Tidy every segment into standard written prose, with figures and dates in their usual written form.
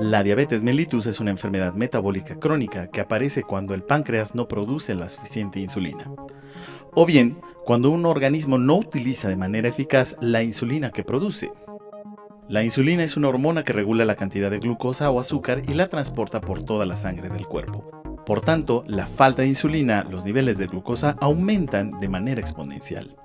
La diabetes mellitus es una enfermedad metabólica crónica que aparece cuando el páncreas no produce la suficiente insulina, o bien cuando un organismo no utiliza de manera eficaz la insulina que produce. La insulina es una hormona que regula la cantidad de glucosa o azúcar y la transporta por toda la sangre del cuerpo. Por tanto, la falta de insulina, los niveles de glucosa aumentan de manera exponencial.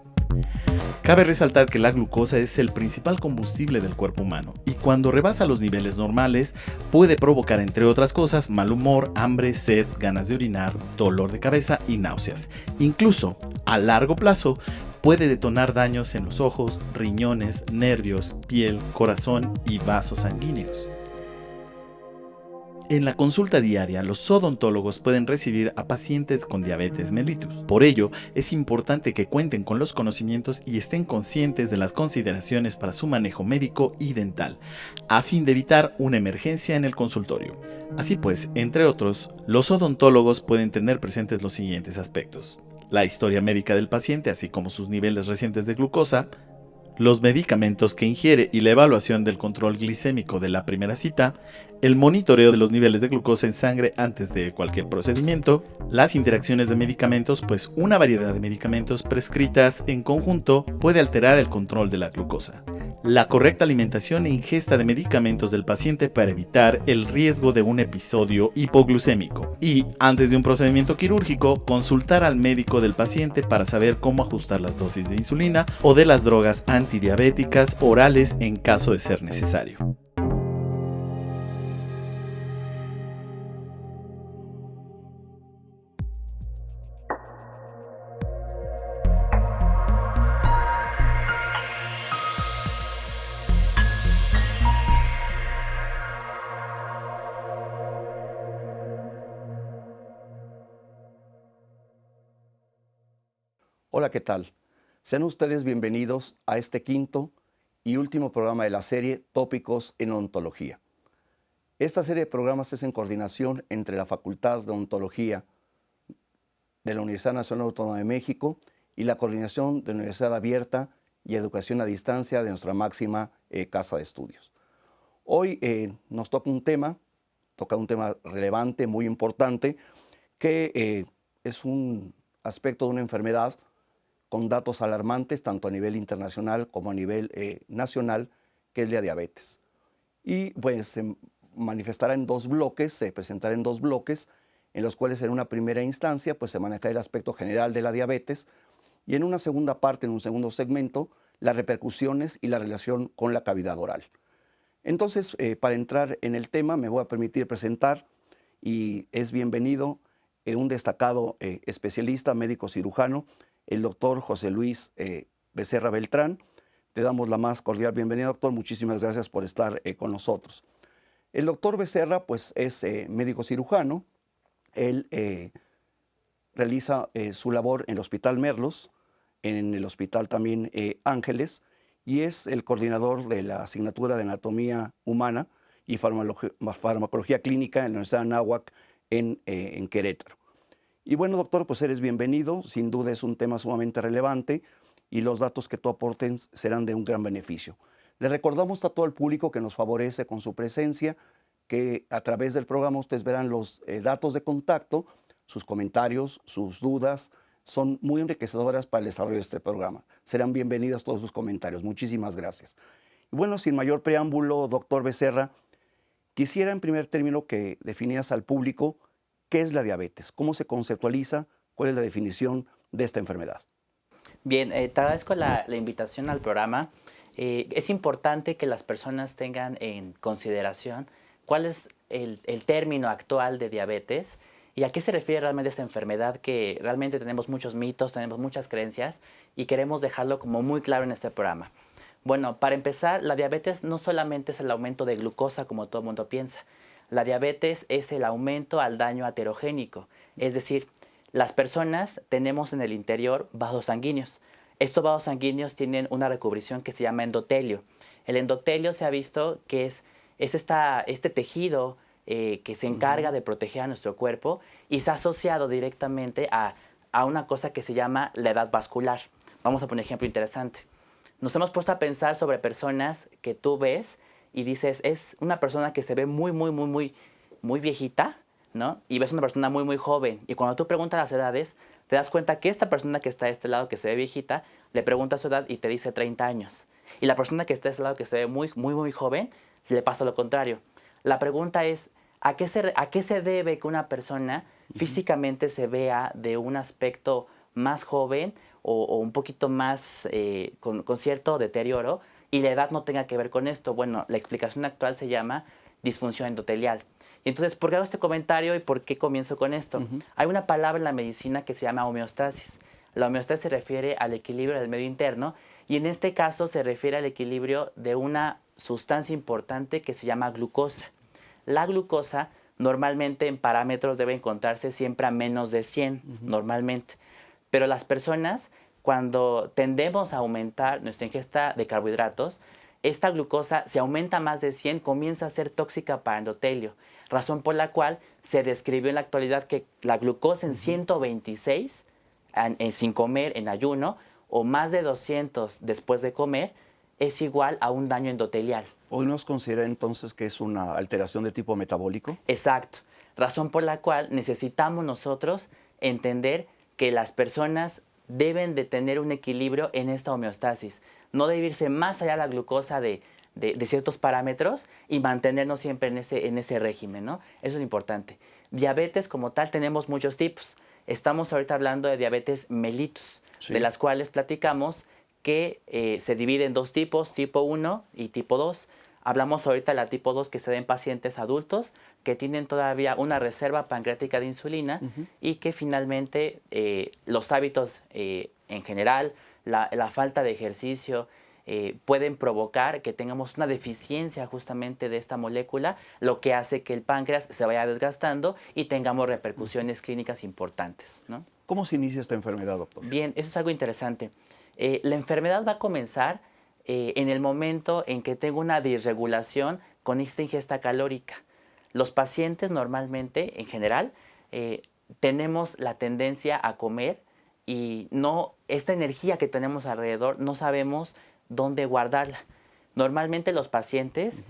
Cabe resaltar que la glucosa es el principal combustible del cuerpo humano y cuando rebasa los niveles normales puede provocar, entre otras cosas, mal humor, hambre, sed, ganas de orinar, dolor de cabeza y náuseas. Incluso, a largo plazo, puede detonar daños en los ojos, riñones, nervios, piel, corazón y vasos sanguíneos. En la consulta diaria, los odontólogos pueden recibir a pacientes con diabetes mellitus. Por ello, es importante que cuenten con los conocimientos y estén conscientes de las consideraciones para su manejo médico y dental, a fin de evitar una emergencia en el consultorio. Así pues, entre otros, los odontólogos pueden tener presentes los siguientes aspectos: la historia médica del paciente, así como sus niveles recientes de glucosa, los medicamentos que ingiere y la evaluación del control glicémico de la primera cita, el monitoreo de los niveles de glucosa en sangre antes de cualquier procedimiento, las interacciones de medicamentos, pues una variedad de medicamentos prescritas en conjunto puede alterar el control de la glucosa, la correcta alimentación e ingesta de medicamentos del paciente para evitar el riesgo de un episodio hipoglucémico y, antes de un procedimiento quirúrgico, consultar al médico del paciente para saber cómo ajustar las dosis de insulina o de las drogas antidiabéticas orales en caso de ser necesario. Hola, ¿qué tal? Sean ustedes bienvenidos a este quinto y último programa de la serie Tópicos en Odontología. Esta serie de programas es en coordinación entre la Facultad de Odontología de la Universidad Nacional Autónoma de México y la Coordinación de Universidad Abierta y Educación a Distancia de nuestra máxima casa de estudios. Hoy nos toca un tema relevante, muy importante, que es un aspecto de una enfermedad con datos alarmantes tanto a nivel internacional como a nivel nacional, que es la diabetes. Y pues se manifestará en dos bloques, se presentará en dos bloques, en los cuales en una primera instancia pues se manejará el aspecto general de la diabetes y en una segunda parte, en un segundo segmento, las repercusiones y la relación con la cavidad oral. Entonces, para entrar en el tema, me voy a permitir presentar, y es bienvenido un destacado especialista, médico cirujano, el doctor José Luis Becerra Beltrán. Te damos la más cordial bienvenida, doctor. Muchísimas gracias por estar con nosotros. El doctor Becerra pues, es médico cirujano. Él realiza su labor en el Hospital Merlos, en el Hospital también Ángeles, y es el coordinador de la asignatura de Anatomía Humana y Farmacología Clínica en la Universidad de Anáhuac en Querétaro. Y bueno, doctor, pues eres bienvenido. Sin duda es un tema sumamente relevante y los datos que tú aporten serán de un gran beneficio. Le recordamos a todo el público que nos favorece con su presencia, que a través del programa ustedes verán los datos de contacto, sus comentarios, sus dudas, son muy enriquecedoras para el desarrollo de este programa. Serán bienvenidos todos sus comentarios. Muchísimas gracias. Y bueno, sin mayor preámbulo, doctor Becerra, quisiera en primer término que definieras al público qué es la diabetes, cómo se conceptualiza, cuál es la definición de esta enfermedad. Bien, te agradezco la invitación al programa. Es importante que las personas tengan en consideración cuál es el término actual de diabetes y a qué se refiere realmente esta enfermedad, que realmente tenemos muchos mitos, tenemos muchas creencias y queremos dejarlo como muy claro en este programa. Bueno, para empezar, la diabetes no solamente es el aumento de glucosa como todo el mundo piensa. La diabetes es el aumento al daño aterogénico, es decir, las personas tenemos en el interior vasos sanguíneos. Estos vasos sanguíneos tienen una recubrición que se llama endotelio. El endotelio se ha visto que es este tejido que se encarga de proteger a nuestro cuerpo y se ha asociado directamente a una cosa que se llama la edad vascular. Vamos a poner un ejemplo interesante. Nos hemos puesto a pensar sobre personas que tú ves y dices, es una persona que se ve muy viejita, ¿no? Y ves una persona muy joven. Y cuando tú preguntas las edades, te das cuenta que esta persona que está de este lado, que se ve viejita, le pregunta su edad y te dice 30 años. Y la persona que está de este lado, que se ve muy joven, le pasa lo contrario. La pregunta es, ¿a qué se debe que una persona físicamente se vea de un aspecto más joven o un poquito más con cierto deterioro y la edad no tenga que ver con esto? Bueno, la explicación actual se llama disfunción endotelial. Y entonces, ¿por qué hago este comentario y por qué comienzo con esto? Hay una palabra en la medicina que se llama homeostasis. La homeostasis se refiere al equilibrio del medio interno y en este caso se refiere al equilibrio de una sustancia importante que se llama glucosa. La glucosa normalmente en parámetros debe encontrarse siempre a menos de 100, normalmente. Pero las personas, cuando tendemos a aumentar nuestra ingesta de carbohidratos, esta glucosa, si aumenta más de 100, comienza a ser tóxica para el endotelio. Razón por la cual se describió en la actualidad que la glucosa en 126, sin comer, en ayuno, o más de 200 después de comer, es igual a un daño endotelial. ¿Hoy nos considera entonces que es una alteración de tipo metabólico? Exacto. Razón por la cual necesitamos nosotros entender que las personas deben de tener un equilibrio en esta homeostasis. No debe irse más allá de la glucosa de ciertos parámetros y mantenernos siempre en ese régimen, ¿no? Eso es lo importante. Diabetes como tal tenemos muchos tipos. Estamos ahorita hablando de diabetes mellitus, Sí. de las cuales platicamos que se divide en dos tipos, tipo 1 y tipo 2. Hablamos ahorita de la tipo 2 que se da en pacientes adultos que tienen todavía una reserva pancreática de insulina y que finalmente los hábitos en general, la falta de ejercicio, pueden provocar que tengamos una deficiencia justamente de esta molécula, lo que hace que el páncreas se vaya desgastando y tengamos repercusiones clínicas importantes, ¿no? ¿Cómo se inicia esta enfermedad, doctor? Bien, eso es algo interesante. La enfermedad va a comenzar en el momento en que tengo una disregulación con esta ingesta calórica. Los pacientes normalmente, en general, tenemos la tendencia a comer y esta energía que tenemos alrededor no sabemos dónde guardarla. Normalmente los pacientes,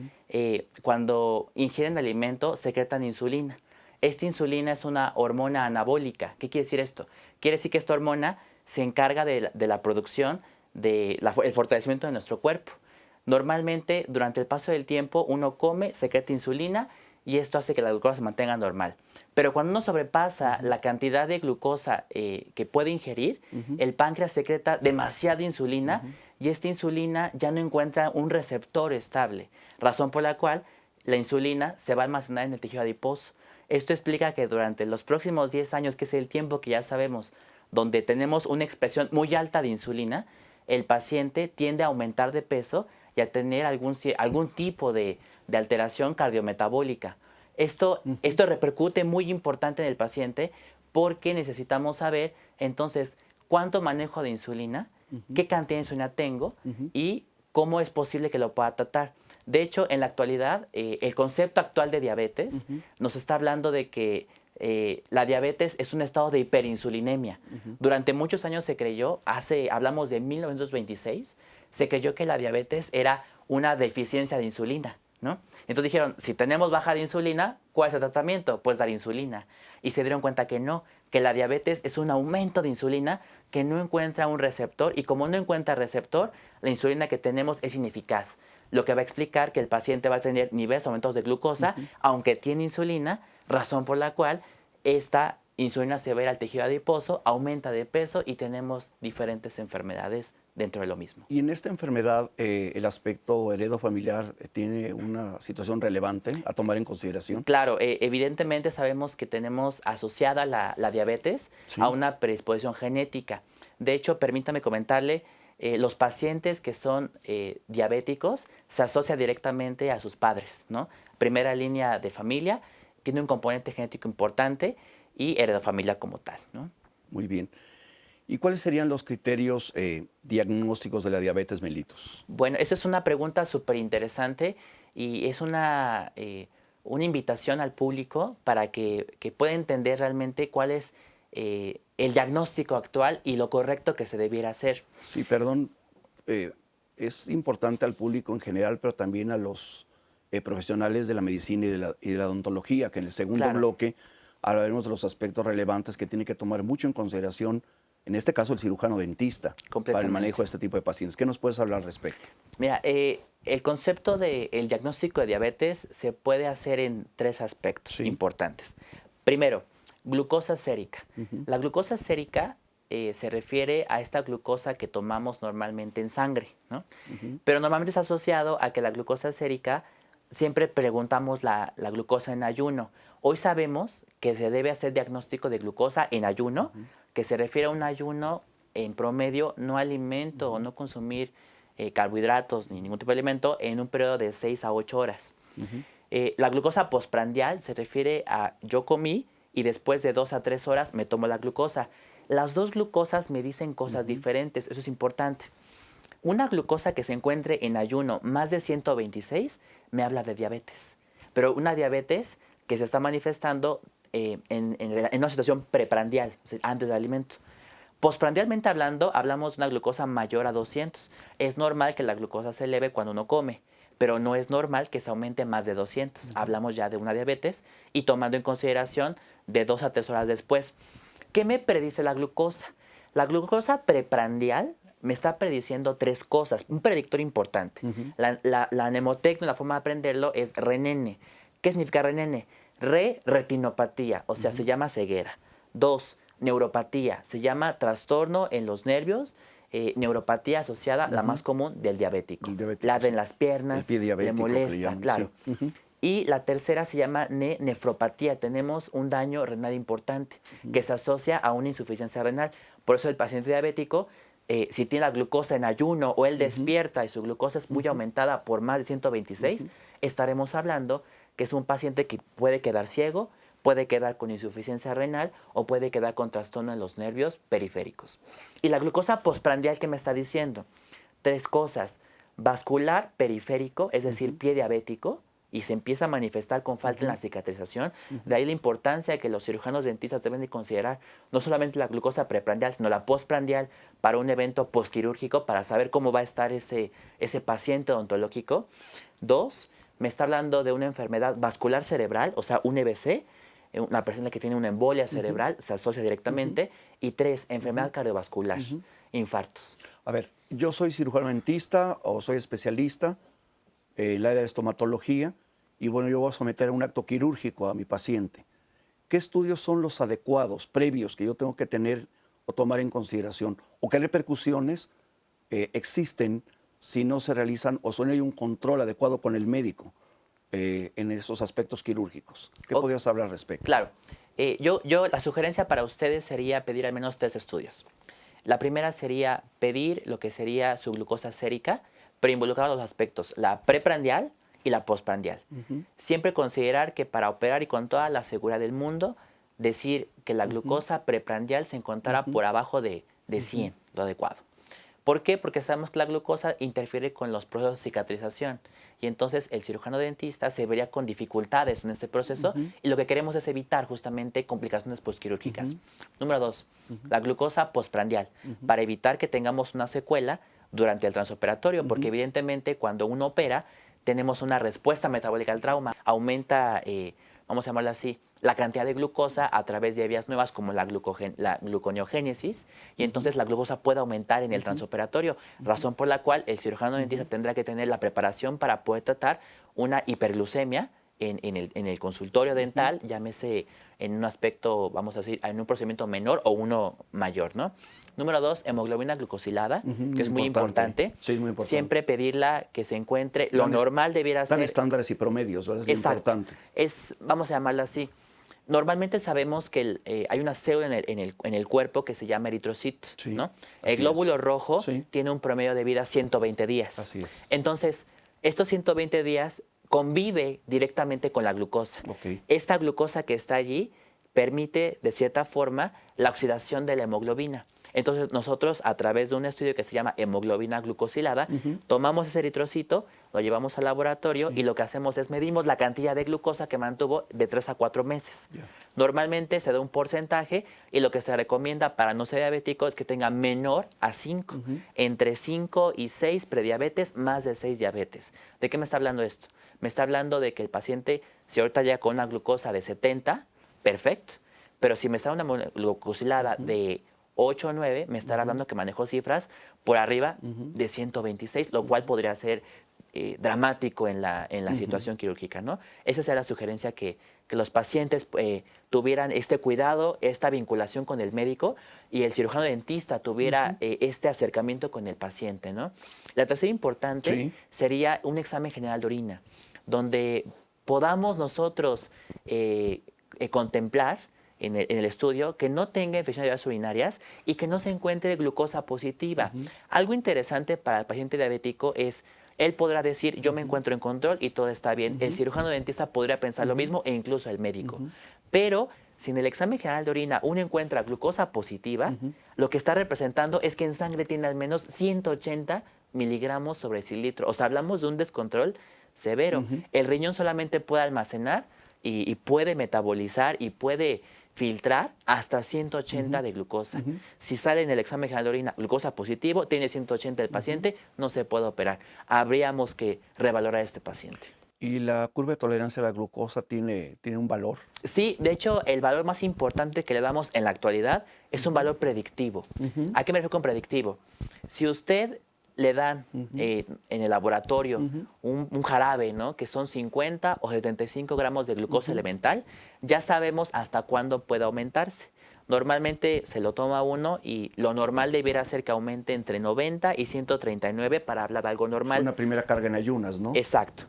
cuando ingieren alimento, secretan insulina. Esta insulina es una hormona anabólica. ¿Qué quiere decir esto? Quiere decir que esta hormona se encarga de la producción, el fortalecimiento de nuestro cuerpo. Normalmente, durante el paso del tiempo, uno come, secreta insulina y esto hace que la glucosa se mantenga normal. Pero cuando uno sobrepasa la cantidad de glucosa que puede ingerir, el páncreas secreta demasiada insulina y esta insulina ya no encuentra un receptor estable, razón por la cual la insulina se va a almacenar en el tejido adiposo. Esto explica que durante los próximos 10 años, que es el tiempo que ya sabemos, donde tenemos una expresión muy alta de insulina, el paciente tiende a aumentar de peso y a tener algún tipo de alteración cardiometabólica. Esto repercute muy importante en el paciente porque necesitamos saber entonces cuánto manejo de insulina, qué cantidad de insulina tengo y cómo es posible que lo pueda tratar. De hecho, en la actualidad, el concepto actual de diabetes nos está hablando de que la diabetes es un estado de hiperinsulinemia. Durante muchos años se creyó, hablamos de 1926, se creyó que la diabetes era una deficiencia de insulina, ¿no? Entonces dijeron, si tenemos baja de insulina, ¿cuál es el tratamiento? Pues dar insulina. Y se dieron cuenta que no, que la diabetes es un aumento de insulina que no encuentra un receptor y como no encuentra receptor, la insulina que tenemos es ineficaz. Lo que va a explicar que el paciente va a tener niveles aumentos de glucosa, aunque tiene insulina, razón por la cual esta insulina se va a ir al tejido adiposo, aumenta de peso y tenemos diferentes enfermedades dentro de lo mismo. Y en esta enfermedad, el aspecto heredofamiliar tiene una situación relevante a tomar en consideración. Claro, evidentemente sabemos que tenemos asociada la diabetes a una predisposición genética. De hecho, permítame comentarle, los pacientes que son diabéticos se asocia directamente a sus padres, ¿no? Primera línea de familia, tiene un componente genético importante y heredofamilia como tal, ¿no? Muy bien. ¿Y cuáles serían los criterios diagnósticos de la diabetes mellitus? Bueno, esa es una pregunta súper interesante y es una invitación al público para que pueda entender realmente cuál es el diagnóstico actual y lo correcto que se debiera hacer. Sí, perdón, es importante al público en general, pero también a los profesionales de la medicina y de la odontología, que en el segundo Claro. bloque hablaremos de los aspectos relevantes que tiene que tomar mucho en consideración, en este caso el cirujano dentista, para el Completamente. manejo de este tipo de pacientes. ¿Qué nos puedes hablar al respecto? Mira, el concepto del diagnóstico de diabetes se puede hacer en 3 aspectos importantes. Primero, glucosa sérica. La glucosa sérica se refiere a esta glucosa que tomamos normalmente en sangre, ¿no? Pero normalmente está asociado a que la glucosa sérica, siempre preguntamos la glucosa en ayuno. Hoy sabemos que se debe hacer diagnóstico de glucosa en ayuno, que se refiere a un ayuno en promedio, no alimento o no consumir carbohidratos ni ningún tipo de alimento en un periodo de 6 a 8 horas. La glucosa postprandial se refiere a yo comí y después de 2 a 3 horas me tomo la glucosa. Las dos glucosas me dicen cosas diferentes, eso es importante. Una glucosa que se encuentre en ayuno más de 126 me habla de diabetes, pero una diabetes que se está manifestando en una situación preprandial, o sea, antes del alimento. Postprandialmente hablando, hablamos de una glucosa mayor a 200. Es normal que la glucosa se eleve cuando uno come, pero no es normal que se aumente más de 200. Hablamos ya de una diabetes y tomando en consideración de 2 a 3 horas después. ¿Qué me predice la glucosa? La glucosa preprandial me está prediciendo 3 cosas, un predictor importante. La mnemotecnia, la forma de aprenderlo es RENENE. ¿Qué significa RENENE? Retinopatía, o sea, se llama ceguera. 2, neuropatía, se llama trastorno en los nervios, neuropatía asociada, la más común, del diabético. La de en las piernas, el pie diabético, le molesta, llaman, claro. sí. Y la tercera se llama nefropatía. Tenemos un daño renal importante que se asocia a una insuficiencia renal. Por eso el paciente diabético, si tiene la glucosa en ayuno o él despierta y su glucosa es muy aumentada por más de 126, estaremos hablando que es un paciente que puede quedar ciego, puede quedar con insuficiencia renal o puede quedar con trastorno en los nervios periféricos. Y la glucosa postprandial, ¿qué me está diciendo? 3 cosas. Vascular periférico, es decir, pie diabético, y se empieza a manifestar con falta en la cicatrización. De ahí la importancia que los cirujanos dentistas deben de considerar no solamente la glucosa preprandial, sino la postprandial para un evento postquirúrgico, para saber cómo va a estar ese paciente odontológico. 2, me está hablando de una enfermedad vascular cerebral, o sea, un EBC, una persona que tiene una embolia cerebral, se asocia directamente. Y 3, enfermedad cardiovascular, infartos. A ver, yo soy cirujano dentista o soy especialista en el área de estomatología y bueno, yo voy a someter a un acto quirúrgico a mi paciente. ¿Qué estudios son los adecuados, previos, que yo tengo que tener o tomar en consideración? ¿O qué repercusiones existen si no se realizan o si no hay un control adecuado con el médico en esos aspectos quirúrgicos? ¿Qué podrías hablar al respecto? Claro. La sugerencia para ustedes sería pedir al menos 3 estudios. La primera sería pedir lo que sería su glucosa sérica, pero involucrar los aspectos, la preprandial y la postprandial. Siempre considerar que para operar y con toda la seguridad del mundo, decir que la glucosa preprandial se encontrara por abajo de 100, lo adecuado. ¿Por qué? Porque sabemos que la glucosa interfiere con los procesos de cicatrización y entonces el cirujano dentista se vería con dificultades en este proceso y lo que queremos es evitar justamente complicaciones postquirúrgicas. Número 2, la glucosa postprandial, para evitar que tengamos una secuela durante el transoperatorio, porque evidentemente cuando uno opera tenemos una respuesta metabólica al trauma, aumenta, vamos a llamarlo así, la cantidad de glucosa a través de vías nuevas como la gluconeogénesis y entonces la glucosa puede aumentar en el transoperatorio, razón por la cual el cirujano dentista tendrá que tener la preparación para poder tratar una hiperglucemia en el consultorio dental, llámese en un aspecto, vamos a decir, en un procedimiento menor o uno mayor, ¿no? Número 2, hemoglobina glucosilada, que es muy importante. Sí, es muy importante. Siempre pedirla que se encuentre, lo normal debiera ser... Dan estándares y promedios, ¿verdad? Es muy importante. Vamos a llamarlo así. Normalmente sabemos que hay una célula en el cuerpo que se llama eritrocito, ¿no? El glóbulo rojo tiene un promedio de vida 120 días. Así es. Entonces, estos 120 días convive directamente con la glucosa. Esta glucosa que está allí permite, de cierta forma, la oxidación de la hemoglobina. Entonces nosotros a través de un estudio que se llama hemoglobina glucosilada, tomamos ese eritrocito, lo llevamos al laboratorio y lo que hacemos es medimos la cantidad de glucosa que mantuvo de 3 a 4 meses. Normalmente se da un porcentaje y lo que se recomienda para no ser diabético es que tenga menor a 5. Entre 5 y 6 prediabetes, más de 6 diabetes. ¿De qué me está hablando esto? Me está hablando de que el paciente, si ahorita llega con una glucosa de 70, perfecto. Pero si me está dando una glucosilada de 8 o 9, me estará hablando que manejo cifras por arriba de 126, lo cual podría ser dramático en la situación quirúrgica, ¿no? Esa sería la sugerencia que los pacientes tuvieran este cuidado, esta vinculación con el médico y el cirujano dentista tuviera este acercamiento con el paciente, ¿no? La tercera importante sería un examen general de orina, donde podamos nosotros contemplar en el estudio que no tenga infecciones de vías urinarias y que no se encuentre glucosa positiva. Algo interesante para el paciente diabético es, él podrá decir, yo me encuentro en control y todo está bien. El cirujano dentista podría pensar lo mismo e incluso el médico. Pero si en el examen general de orina uno encuentra glucosa positiva, lo que está representando es que en sangre tiene al menos 180 miligramos sobre decilitro. O sea, hablamos de un descontrol severo. El riñón solamente puede almacenar y puede metabolizar y puede filtrar hasta 180 de glucosa. Si sale en el examen general de orina glucosa positivo, tiene 180 el paciente, no se puede operar. Habríamos que revalorar a este paciente. ¿Y la curva de tolerancia a la glucosa tiene un valor? Sí, de hecho, el valor más importante que le damos en la actualidad es un valor predictivo. ¿A qué me refiero con predictivo? Si usted le dan en el laboratorio un jarabe, ¿no? Que son 50 o 75 gramos de glucosa elemental, ya sabemos hasta cuándo puede aumentarse. Normalmente se lo toma uno y lo normal debiera ser que aumente entre 90 y 139 para hablar de algo normal. Es una primera carga en ayunas, ¿no? Exacto.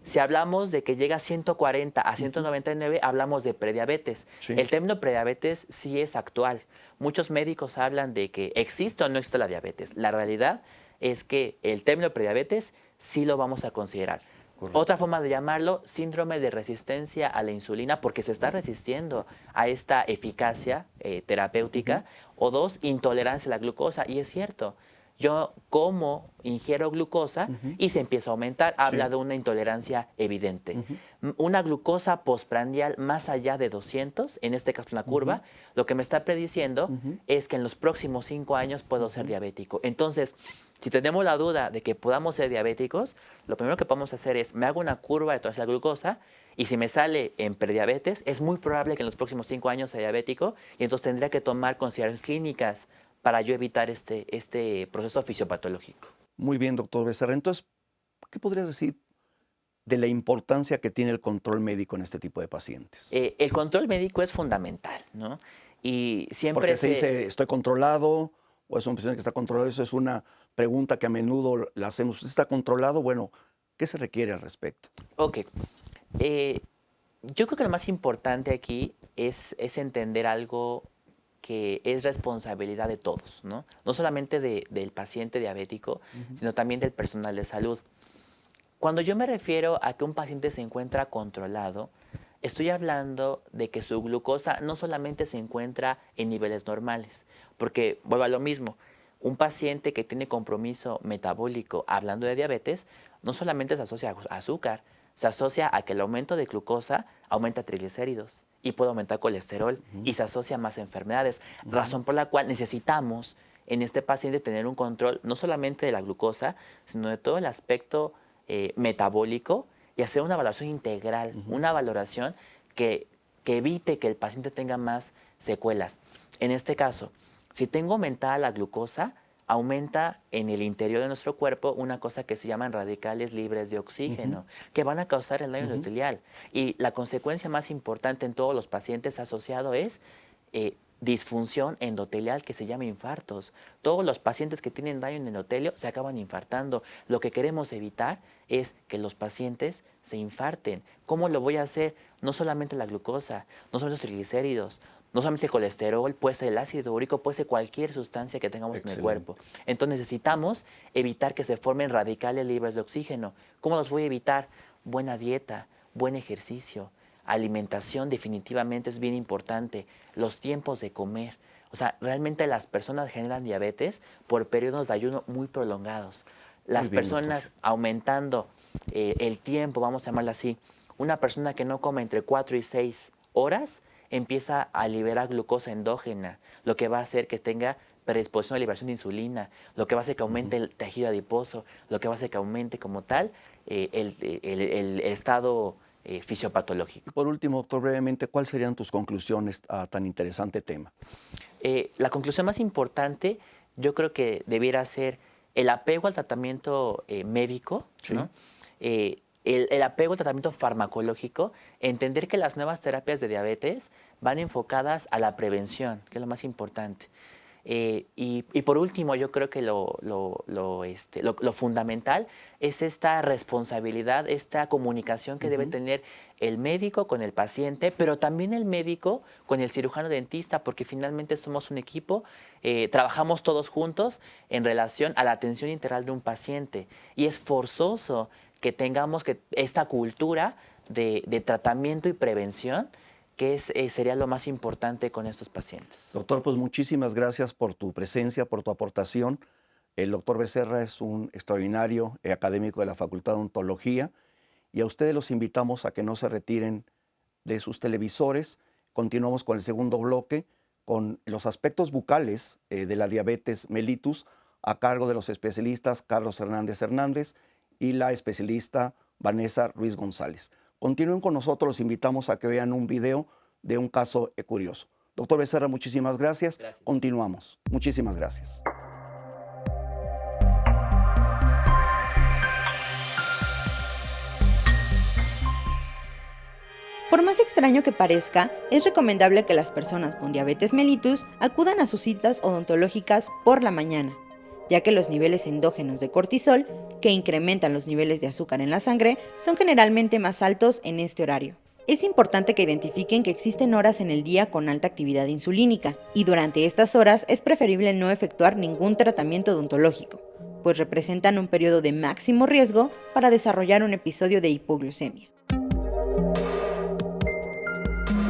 Si hablamos de que llega a 140 a 199, hablamos de prediabetes. El término prediabetes sí es actual. Muchos médicos hablan de que existe o no existe la diabetes. La realidad es que el término prediabetes sí lo vamos a considerar. Correcto. Otra forma de llamarlo, síndrome de resistencia a la insulina, porque se está resistiendo a esta eficacia terapéutica. O dos, intolerancia a la glucosa. Y es cierto, yo como, ingiero glucosa y se empieza a aumentar. Habla de una intolerancia evidente. Una glucosa postprandial más allá de 200, en este caso una curva, lo que me está prediciendo es que en los próximos 5 años puedo ser diabético. Entonces, si tenemos la duda de que podamos ser diabéticos, lo primero que podemos hacer es, me hago una curva de toda esa glucosa y si me sale en prediabetes, es muy probable que en los próximos 5 años sea diabético y entonces tendría que tomar consideraciones clínicas para yo evitar este proceso fisiopatológico. Muy bien, doctor Becerra. Entonces, ¿qué podrías decir de la importancia que tiene el control médico en este tipo de pacientes? El control médico es fundamental, ¿no? Y siempre porque se dice, ¿estoy controlado? ¿O es un paciente que está controlado? Eso es una pregunta que a menudo la hacemos. ¿Usted está controlado? Bueno, ¿qué se requiere al respecto? Ok. Yo creo que lo más importante aquí es entender algo que es responsabilidad de todos, ¿no? No solamente del paciente diabético, sino también del personal de salud. Cuando yo me refiero a que un paciente se encuentra controlado, estoy hablando de que su glucosa no solamente se encuentra en niveles normales, porque vuelvo a lo mismo, un paciente que tiene compromiso metabólico, hablando de diabetes, no solamente se asocia a azúcar, se asocia a que el aumento de glucosa aumenta triglicéridos y puede aumentar colesterol y se asocia a más enfermedades, razón por la cual necesitamos en este paciente tener un control no solamente de la glucosa, sino de todo el aspecto metabólico y hacer una evaluación integral, una valoración que evite que el paciente tenga más secuelas. En este caso, si tengo aumentada la glucosa, aumenta en el interior de nuestro cuerpo una cosa que se llaman radicales libres de oxígeno, que van a causar el daño endotelial. Y la consecuencia más importante en todos los pacientes asociado es disfunción endotelial, que se llama infartos. Todos los pacientes que tienen daño en el endotelio se acaban infartando. Lo que queremos evitar es que los pacientes se infarten. ¿Cómo lo voy a hacer? No solamente la glucosa, no solamente los triglicéridos, no solamente el colesterol, puede ser el ácido úrico, puede ser cualquier sustancia que tengamos en el cuerpo. Entonces necesitamos evitar que se formen radicales libres de oxígeno. ¿Cómo los voy a evitar? Buena dieta, buen ejercicio, alimentación definitivamente es bien importante, los tiempos de comer. O sea, realmente las personas generan diabetes por periodos de ayuno muy prolongados. Las personas aumentando el tiempo, vamos a llamarlo así, una persona que no come entre 4 y 6 horas empieza a liberar glucosa endógena, lo que va a hacer que tenga predisposición a liberación de insulina, lo que va a hacer que aumente el tejido adiposo, lo que va a hacer que aumente como tal el estado fisiopatológico. Por último, doctor, brevemente, ¿cuáles serían tus conclusiones a tan interesante tema? La conclusión más importante yo creo que debiera ser el apego al tratamiento médico, Sí. ¿no? El apego al tratamiento farmacológico, entender que las nuevas terapias de diabetes van enfocadas a la prevención, que es lo más importante. Y por último, yo creo que lo fundamental es esta responsabilidad, esta comunicación que debe tener el médico con el paciente, pero también el médico con el cirujano dentista, porque finalmente somos un equipo, trabajamos todos juntos en relación a la atención integral de un paciente. Y es forzoso que tengamos esta cultura de tratamiento y prevención, que sería lo más importante con estos pacientes. Doctor, pues muchísimas gracias por tu presencia, por tu aportación. El doctor Becerra es un extraordinario académico de la Facultad de Odontología y a ustedes los invitamos a que no se retiren de sus televisores. Continuamos con el segundo bloque con los aspectos bucales de la diabetes mellitus a cargo de los especialistas Carlos Hernández y la especialista Vanessa Ruiz González. Continúen con nosotros, los invitamos a que vean un video de un caso curioso. Doctor Becerra, muchísimas gracias. Continuamos. Muchísimas gracias. Por más extraño que parezca, es recomendable que las personas con diabetes mellitus acudan a sus citas odontológicas por la mañana, ya que los niveles endógenos de cortisol, que incrementan los niveles de azúcar en la sangre, son generalmente más altos en este horario. Es importante que identifiquen que existen horas en el día con alta actividad insulínica, y durante estas horas es preferible no efectuar ningún tratamiento odontológico, pues representan un periodo de máximo riesgo para desarrollar un episodio de hipoglucemia.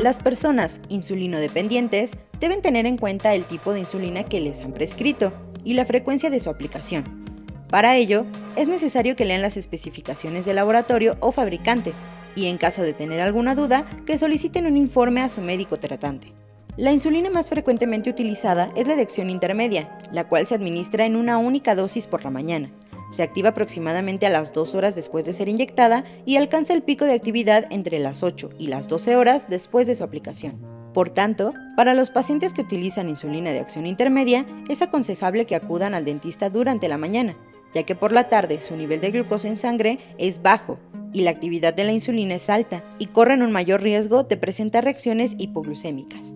Las personas insulinodependientes deben tener en cuenta el tipo de insulina que les han prescrito y la frecuencia de su aplicación. Para ello, es necesario que lean las especificaciones del laboratorio o fabricante y, en caso de tener alguna duda, que soliciten un informe a su médico tratante. La insulina más frecuentemente utilizada es la de acción intermedia, la cual se administra en una única dosis por la mañana. Se activa aproximadamente a las 2 horas después de ser inyectada y alcanza el pico de actividad entre las 8 y las 12 horas después de su aplicación. Por tanto, para los pacientes que utilizan insulina de acción intermedia, es aconsejable que acudan al dentista durante la mañana, ya que por la tarde su nivel de glucosa en sangre es bajo y la actividad de la insulina es alta y corren un mayor riesgo de presentar reacciones hipoglucémicas.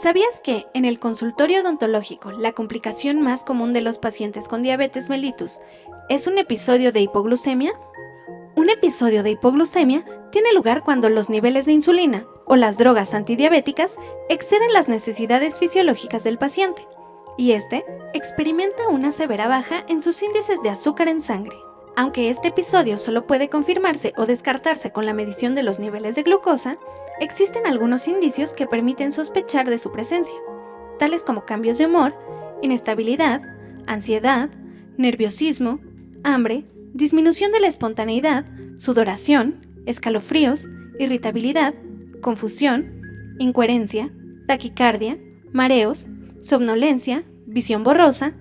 ¿Sabías que, en el consultorio odontológico, la complicación más común de los pacientes con diabetes mellitus es un episodio de hipoglucemia? Un episodio de hipoglucemia tiene lugar cuando los niveles de insulina o las drogas antidiabéticas exceden las necesidades fisiológicas del paciente, y este experimenta una severa baja en sus índices de azúcar en sangre. Aunque este episodio solo puede confirmarse o descartarse con la medición de los niveles de glucosa, existen algunos indicios que permiten sospechar de su presencia, tales como cambios de humor, inestabilidad, ansiedad, nerviosismo, hambre, disminución de la espontaneidad, sudoración, escalofríos, irritabilidad, confusión, incoherencia, taquicardia, mareos, somnolencia, visión borrosa,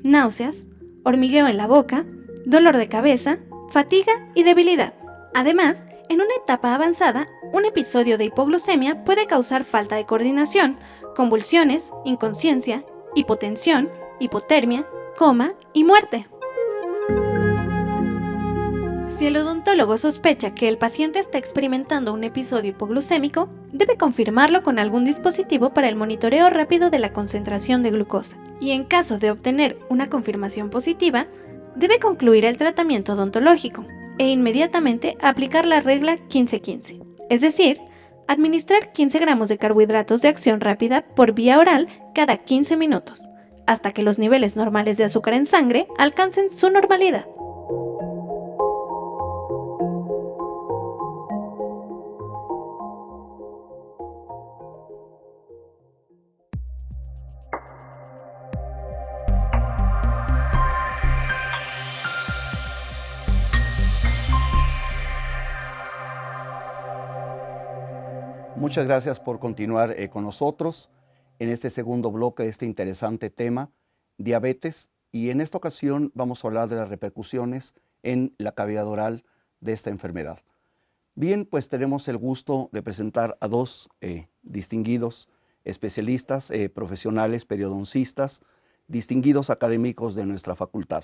náuseas, hormigueo en la boca, dolor de cabeza, fatiga y debilidad. Además, en una etapa avanzada, un episodio de hipoglucemia puede causar falta de coordinación, convulsiones, inconsciencia, hipotensión, hipotermia, coma y muerte. Si el odontólogo sospecha que el paciente está experimentando un episodio hipoglucémico, debe confirmarlo con algún dispositivo para el monitoreo rápido de la concentración de glucosa. Y en caso de obtener una confirmación positiva, debe concluir el tratamiento odontológico e inmediatamente aplicar la regla 15-15, es decir, administrar 15 gramos de carbohidratos de acción rápida por vía oral cada 15 minutos, hasta que los niveles normales de azúcar en sangre alcancen su normalidad. Muchas gracias por continuar con nosotros en este segundo bloque de este interesante tema, diabetes, y en esta ocasión vamos a hablar de las repercusiones en la cavidad oral de esta enfermedad. Bien, pues tenemos el gusto de presentar a dos distinguidos especialistas, profesionales, periodoncistas, distinguidos académicos de nuestra facultad.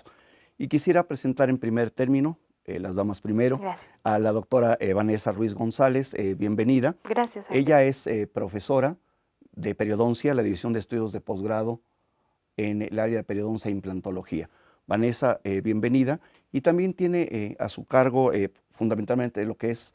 Y quisiera presentar en primer término, las damas primero, Gracias. a la doctora Vanessa Ruiz González, bienvenida. Gracias. Ella es profesora de periodoncia, la División de Estudios de Posgrado en el área de periodoncia e implantología. Vanessa, bienvenida. Y también tiene a su cargo fundamentalmente lo que es,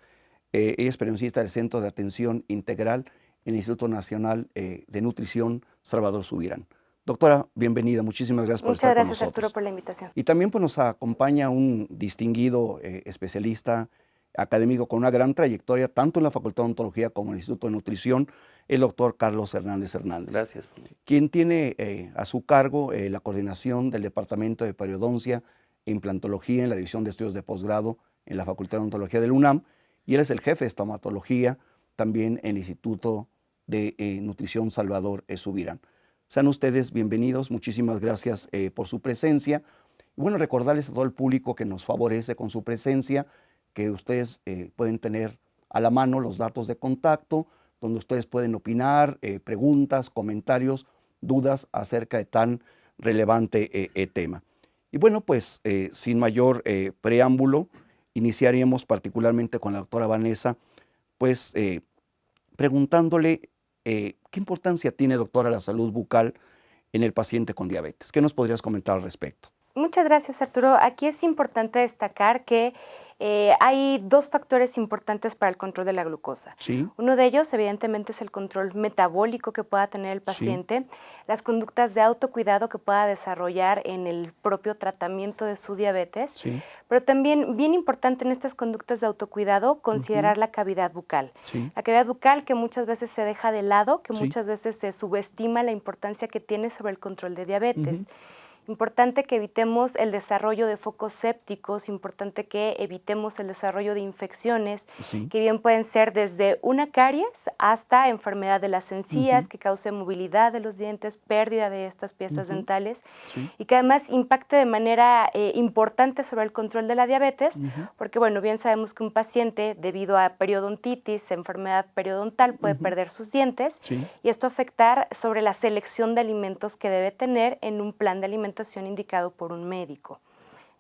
ella es periodoncista del Centro de Atención Integral en el Instituto Nacional de Nutrición Salvador Subirán. Doctora, bienvenida, muchísimas gracias por estar con nosotros. Muchas gracias, Arturo, por la invitación. Y también pues, nos acompaña un distinguido especialista académico con una gran trayectoria, tanto en la Facultad de Odontología como en el Instituto de Nutrición, el doctor Carlos Hernández Hernández. Gracias. Quien tiene a su cargo la coordinación del Departamento de Periodoncia e Implantología en la División de Estudios de Posgrado en la Facultad de Odontología del UNAM, y él es el jefe de estomatología también en el Instituto de Nutrición Salvador Subirán. Sean ustedes bienvenidos, muchísimas gracias por su presencia. Y bueno, recordarles a todo el público que nos favorece con su presencia, que ustedes pueden tener a la mano los datos de contacto, donde ustedes pueden opinar, preguntas, comentarios, dudas acerca de tan relevante tema. Y bueno, pues sin mayor preámbulo, iniciaríamos particularmente con la doctora Vanessa, pues preguntándole ¿qué importancia tiene, doctora, la salud bucal en el paciente con diabetes? ¿Qué nos podrías comentar al respecto? Muchas gracias, Arturo. Aquí es importante destacar que hay dos factores importantes para el control de la glucosa. Sí. Uno de ellos, evidentemente, es el control metabólico que pueda tener el paciente, sí, las conductas de autocuidado que pueda desarrollar en el propio tratamiento de su diabetes, Sí. pero también, bien importante en estas conductas de autocuidado, considerar la cavidad bucal. Sí. La cavidad bucal que muchas veces se deja de lado, que Sí. muchas veces se subestima la importancia que tiene sobre el control de diabetes. Importante que evitemos el desarrollo de focos sépticos, importante que evitemos el desarrollo de infecciones, Sí. que bien pueden ser desde una caries hasta enfermedad de las encías, que cause movilidad de los dientes, pérdida de estas piezas dentales, Sí. y que además impacte de manera importante sobre el control de la diabetes, porque bueno, bien sabemos que un paciente debido a periodontitis, enfermedad periodontal, puede perder sus dientes, Sí. y esto afectar sobre la selección de alimentos que debe tener en un plan de alimentación indicado por un médico.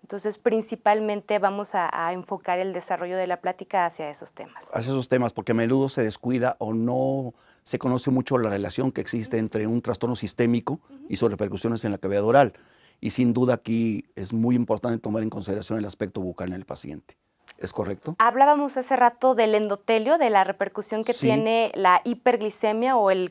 Entonces, principalmente vamos a enfocar el desarrollo de la plática hacia esos temas. Hacia esos temas, porque a menudo se descuida o no se conoce mucho la relación que existe entre un trastorno sistémico y sus repercusiones en la cavidad oral. Y sin duda aquí es muy importante tomar en consideración el aspecto bucal en el paciente. ¿Es correcto? Hablábamos hace rato del endotelio, de la repercusión que Sí. tiene la hiperglicemia o el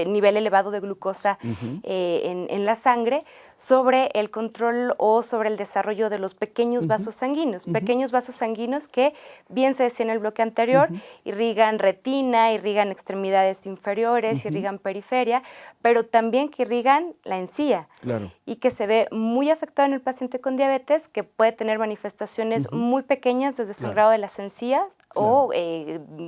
nivel elevado de glucosa en la sangre sobre el control o sobre el desarrollo de los pequeños vasos sanguíneos. Pequeños vasos sanguíneos que, bien se decía en el bloque anterior, irrigan retina, irrigan extremidades inferiores, irrigan periferia, pero también que irrigan la encía. Claro. Y que se ve muy afectado en el paciente con diabetes, que puede tener manifestaciones muy pequeñas desde sangrado de las encías, o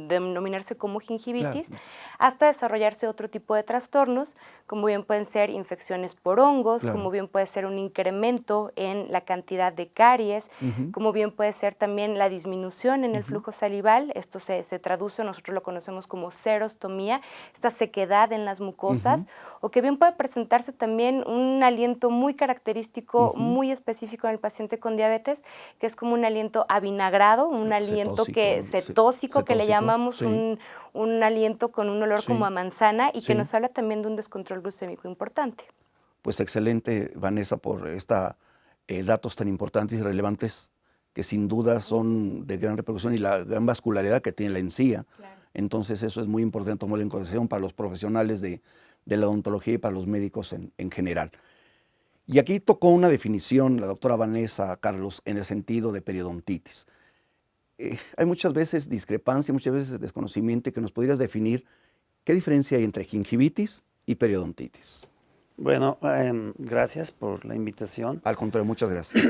denominarse como gingivitis, hasta desarrollarse otro tipo de trastornos, como bien pueden ser infecciones por hongos, como bien puede ser un incremento en la cantidad de caries, como bien puede ser también la disminución en el flujo salival. Esto se traduce, nosotros lo conocemos como serostomía, esta sequedad en las mucosas, o que bien puede presentarse también un aliento muy característico, muy específico en el paciente con diabetes, que es como un aliento avinagrado, un aliento cetóxico, que le llamamos un aliento con un olor como a manzana y que nos habla también de un descontrol glucémico importante. Pues excelente, Vanessa, por datos tan importantes y relevantes que sin duda son de gran repercusión y la gran vascularidad que tiene la encía. Entonces eso es muy importante tomarlo en consideración para los profesionales de la odontología y para los médicos en general. Y aquí tocó una definición la doctora Vanessa Carlos en el sentido de periodontitis. Hay muchas veces discrepancia, muchas veces desconocimiento, y que nos podrías definir qué diferencia hay entre gingivitis y periodontitis. Bueno, gracias por la invitación. Al contrario, muchas gracias.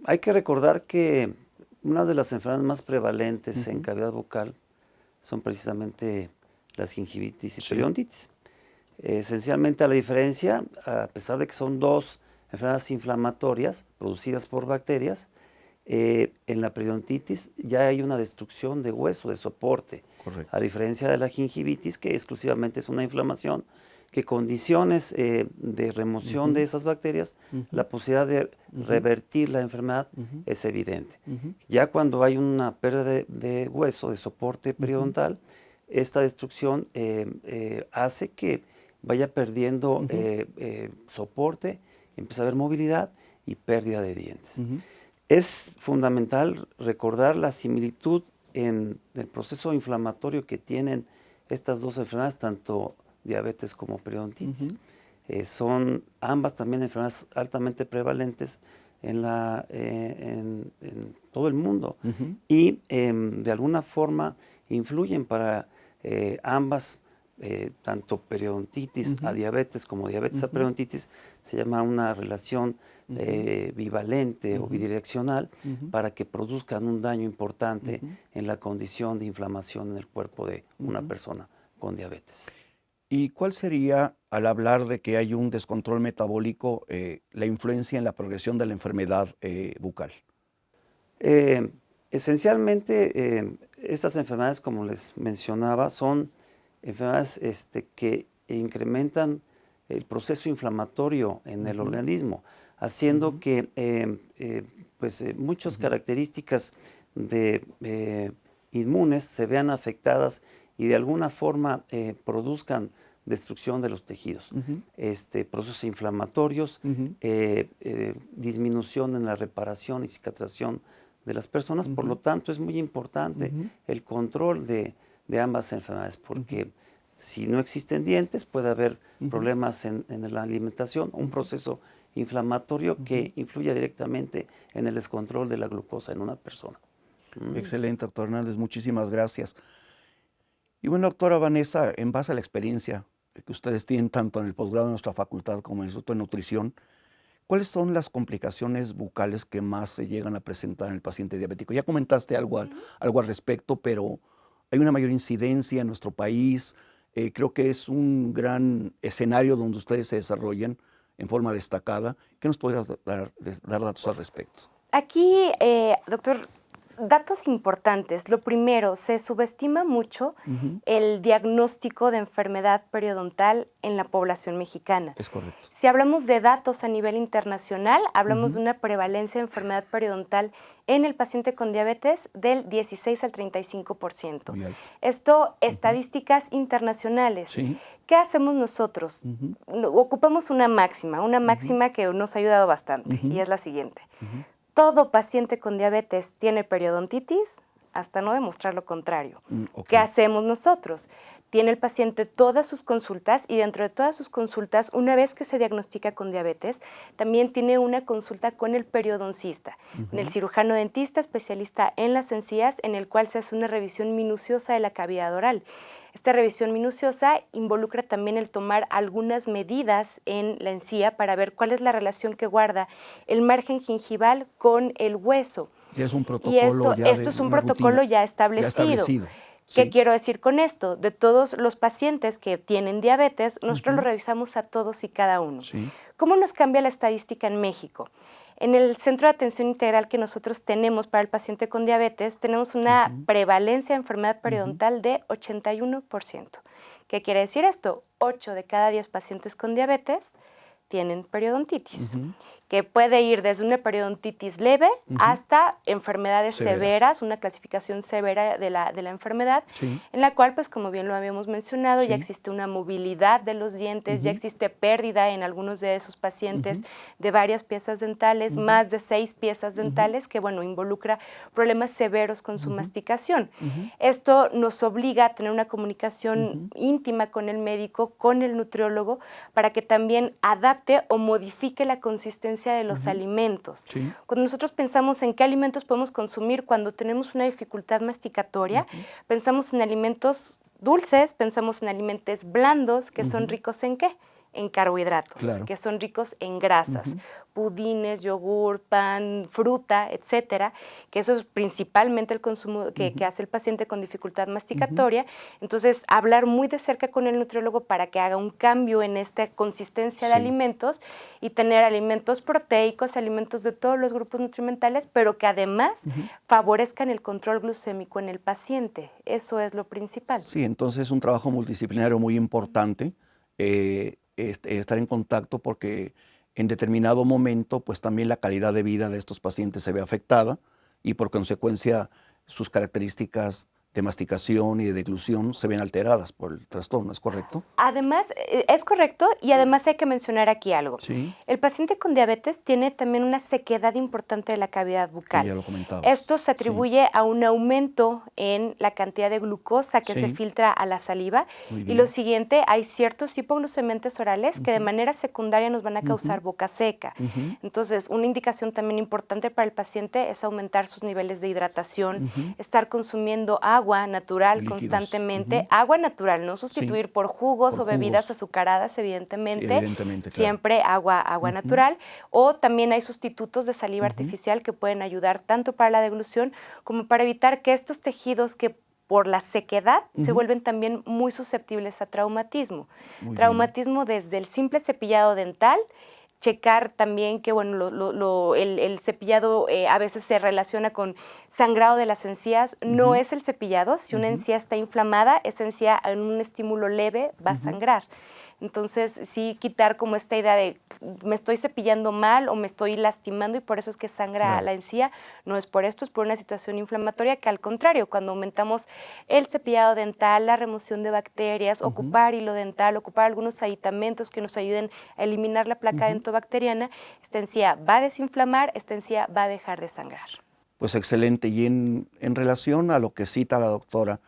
Hay que recordar que una de las enfermedades más prevalentes en cavidad bucal son precisamente las gingivitis y periodontitis. Esencialmente la diferencia, a pesar de que son dos enfermedades inflamatorias producidas por bacterias, en la periodontitis ya hay una destrucción de hueso, de soporte. Correcto. A diferencia de la gingivitis, que exclusivamente es una inflamación, que condiciones de remoción de esas bacterias, la posibilidad de revertir la enfermedad es evidente. Ya cuando hay una pérdida de hueso, de soporte periodontal, esta destrucción hace que vaya perdiendo soporte, empieza a haber movilidad y pérdida de dientes. Es fundamental recordar la similitud en el proceso inflamatorio que tienen estas dos enfermedades, tanto diabetes como periodontitis. Son ambas también enfermedades altamente prevalentes en todo el mundo y de alguna forma influyen para ambas, tanto periodontitis a diabetes como diabetes a periodontitis. Se llama una relación bivalente o bidireccional para que produzcan un daño importante en la condición de inflamación en el cuerpo de una persona con diabetes. ¿Y cuál sería, al hablar de que hay un descontrol metabólico, la influencia en la progresión de la enfermedad bucal? Esencialmente, estas enfermedades, como les mencionaba, son enfermedades que incrementan el proceso inflamatorio en el organismo, haciendo que muchas características inmunes se vean afectadas y de alguna forma produzcan destrucción de los tejidos, procesos inflamatorios, disminución en la reparación y cicatrización de las personas. Por lo tanto, es muy importante el control de ambas enfermedades, porque si no existen dientes, puede haber problemas en la alimentación, un proceso inflamatorio que influye directamente en el descontrol de la glucosa en una persona. Excelente, doctor Hernández, muchísimas gracias. Y bueno, doctora Vanessa, en base a la experiencia que ustedes tienen tanto en el posgrado de nuestra facultad como en el Instituto de Nutrición, ¿cuáles son las complicaciones bucales que más se llegan a presentar en el paciente diabético? Ya comentaste algo al respecto, pero hay una mayor incidencia en nuestro país. Creo que es un gran escenario donde ustedes se desarrollan en forma destacada. ¿Qué nos podrías dar datos al respecto? Aquí, doctor, datos importantes. Lo primero, se subestima mucho el diagnóstico de enfermedad periodontal en la población mexicana. Es correcto. Si hablamos de datos a nivel internacional, hablamos de una prevalencia de enfermedad periodontal en el paciente con diabetes del 16 al 35%. Muy alto. Esto, estadísticas internacionales. Sí. ¿Qué hacemos nosotros? Ocupamos una máxima que nos ha ayudado bastante, y es la siguiente. Todo paciente con diabetes tiene periodontitis hasta no demostrar lo contrario. ¿Qué hacemos nosotros? Tiene el paciente todas sus consultas y dentro de todas sus consultas, una vez que se diagnostica con diabetes, también tiene una consulta con el periodoncista, con el cirujano dentista especialista en las encías, en el cual se hace una revisión minuciosa de la cavidad oral. Esta revisión minuciosa involucra también el tomar algunas medidas en la encía para ver cuál es la relación que guarda el margen gingival con el hueso. Ya es un Y protocolo. esto es un protocolo ya establecido. ¿Qué Sí. quiero decir con esto? De todos los pacientes que tienen diabetes, nosotros lo revisamos a todos y cada uno. Sí. ¿Cómo nos cambia la estadística en México? En el centro de atención integral que nosotros tenemos para el paciente con diabetes, tenemos una prevalencia de enfermedad periodontal de 81%. ¿Qué quiere decir esto? 8 de cada 10 pacientes con diabetes tienen periodontitis, que puede ir desde una periodontitis leve hasta enfermedades severas, una clasificación severa de la enfermedad, en la cual, pues como bien lo habíamos mencionado, ya existe una movilidad de los dientes, ya existe pérdida en algunos de esos pacientes de varias piezas dentales, más de 6 piezas dentales, que bueno, involucra problemas severos con su masticación. Esto nos obliga a tener una comunicación íntima con el médico, con el nutriólogo, para que también adapte o modifique la consistencia de los alimentos. Cuando nosotros pensamos en qué alimentos podemos consumir cuando tenemos una dificultad masticatoria, pensamos en alimentos dulces, pensamos en alimentos blandos, que son ricos ¿en qué? En carbohidratos, que son ricos en grasas, pudines, yogur, pan, fruta, etcétera, que eso es principalmente el consumo que hace el paciente con dificultad masticatoria. Entonces, hablar muy de cerca con el nutriólogo para que haga un cambio en esta consistencia de alimentos y tener alimentos proteicos, alimentos de todos los grupos nutrimentales, pero que además favorezcan el control glucémico en el paciente. Eso es lo principal. Sí, entonces es un trabajo multidisciplinario muy importante. Estar en contacto porque en determinado momento pues también la calidad de vida de estos pacientes se ve afectada y por consecuencia sus características de masticación y de deglución se ven alteradas por el trastorno, ¿es correcto? Además, es correcto y además hay que mencionar aquí algo. Sí. El paciente con diabetes tiene también una sequedad importante de la cavidad bucal. Que ya lo comentabas. Esto se atribuye a un aumento en la cantidad de glucosa que se filtra a la saliva. Y lo siguiente, hay ciertos hipoglucemiantes orales que de manera secundaria nos van a causar boca seca. Entonces, una indicación también importante para el paciente es aumentar sus niveles de hidratación, estar consumiendo agua natural líquidos, constantemente, agua natural, no sustituir por jugos o bebidas azucaradas, evidentemente, siempre agua natural, o también hay sustitutos de saliva artificial que pueden ayudar tanto para la deglución como para evitar que estos tejidos que por la sequedad se vuelven también muy susceptibles a traumatismo. Traumatismo desde el simple cepillado dental, checar también que bueno, el cepillado a veces se relaciona con sangrado de las encías. No es el cepillado. Si una encía está inflamada, esa encía en un estímulo leve va a sangrar. Entonces, sí quitar como esta idea de me estoy cepillando mal o me estoy lastimando y por eso es que sangra la encía. No es por esto, es por una situación inflamatoria que al contrario, cuando aumentamos el cepillado dental, la remoción de bacterias, ocupar hilo dental, ocupar algunos aditamentos que nos ayuden a eliminar la placa dentobacteriana, esta encía va a desinflamar, esta encía va a dejar de sangrar. Pues excelente. Y en relación a lo que cita la doctora